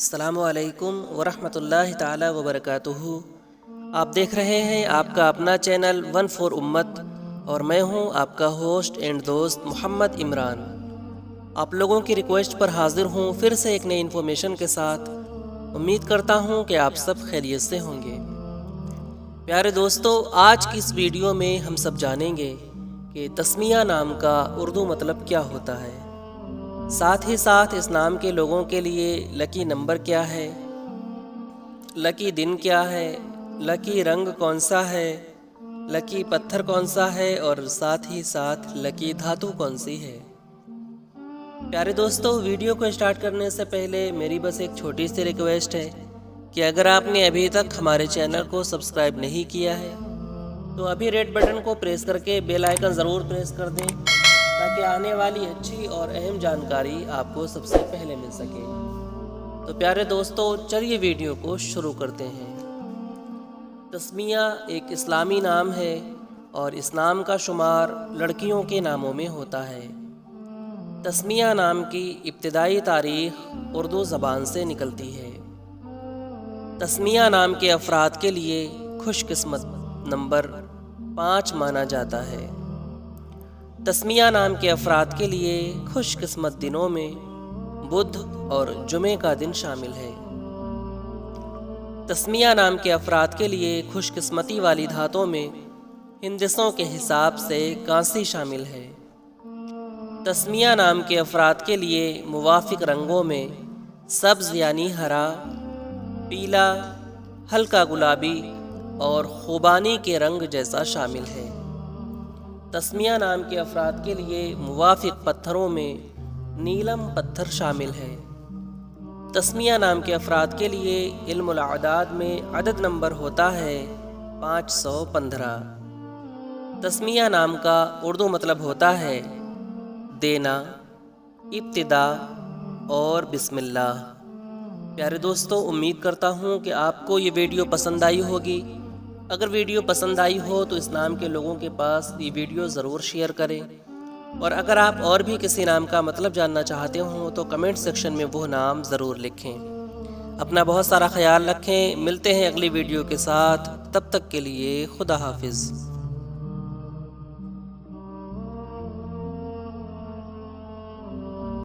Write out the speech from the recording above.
السلام علیکم ورحمۃ اللہ تعالی وبرکاتہ۔ آپ دیکھ رہے ہیں آپ کا اپنا چینل ون فور امت، اور میں ہوں آپ کا ہوسٹ اینڈ دوست محمد عمران۔ آپ لوگوں کی ریکویسٹ پر حاضر ہوں پھر سے ایک نئی انفارمیشن کے ساتھ۔ امید کرتا ہوں کہ آپ سب خیریت سے ہوں گے۔ پیارے دوستو، آج کی اس ویڈیو میں ہم سب جانیں گے کہ تسمیہ نام کا اردو مطلب کیا ہوتا ہے، ساتھ ہی ساتھ اس نام کے لوگوں کے لیے لکی نمبر کیا ہے، لکی دن کیا ہے، لکی رنگ کون سا ہے، لکی پتھر کون سا ہے، اور ساتھ ہی ساتھ لکی دھاتو کون سی ہے۔ پیارے دوستو، ویڈیو کو اسٹارٹ کرنے سے پہلے میری بس ایک چھوٹی سی ریکویسٹ ہے کہ اگر آپ نے ابھی تک ہمارے چینل کو سبسکرائب نہیں کیا ہے تو ابھی ریڈ بٹن کو پریس کر کے بیل آئیکن ضرور پریس کر دیں، تاکہ آنے والی اچھی اور اہم جانکاری آپ کو سب سے پہلے مل سکے۔ تو پیارے دوستو، چلیے ویڈیو کو شروع کرتے ہیں۔ تسمیہ ایک اسلامی نام ہے اور اس نام کا شمار لڑکیوں کے ناموں میں ہوتا ہے۔ تسمیہ نام کی ابتدائی تاریخ اردو زبان سے نکلتی ہے۔ تسمیہ نام کے افراد کے لیے خوش قسمت نمبر 5 مانا جاتا ہے۔ تسمیہ نام کے افراد کے لیے خوش قسمت دنوں میں بدھ اور جمعے کا دن شامل ہے۔ تسمیہ نام کے افراد کے لیے خوش قسمتی والی دھاتوں میں ہندسوں کے حساب سے کانسی شامل ہے۔ تسمیہ نام کے افراد کے لیے موافق رنگوں میں سبز یعنی ہرا، پیلا، ہلکا گلابی اور خوبانی کے رنگ جیسا شامل ہے۔ تسمیہ نام کے افراد کے لیے موافق پتھروں میں نیلم پتھر شامل ہے۔ تسمیہ نام کے افراد کے لیے علم الاعداد میں عدد نمبر ہوتا ہے 515۔ تسمیہ نام کا اردو مطلب ہوتا ہے دینا، ابتدا اور بسم اللہ۔ پیارے دوستو، امید کرتا ہوں کہ آپ کو یہ ویڈیو پسند آئی ہوگی۔ اگر ویڈیو پسند آئی ہو تو اس نام کے لوگوں کے پاس یہ ویڈیو ضرور شیئر کریں، اور اگر آپ اور بھی کسی نام کا مطلب جاننا چاہتے ہوں تو کمنٹ سیکشن میں وہ نام ضرور لکھیں۔ اپنا بہت سارا خیال رکھیں، ملتے ہیں اگلی ویڈیو کے ساتھ، تب تک کے لیے خدا حافظ۔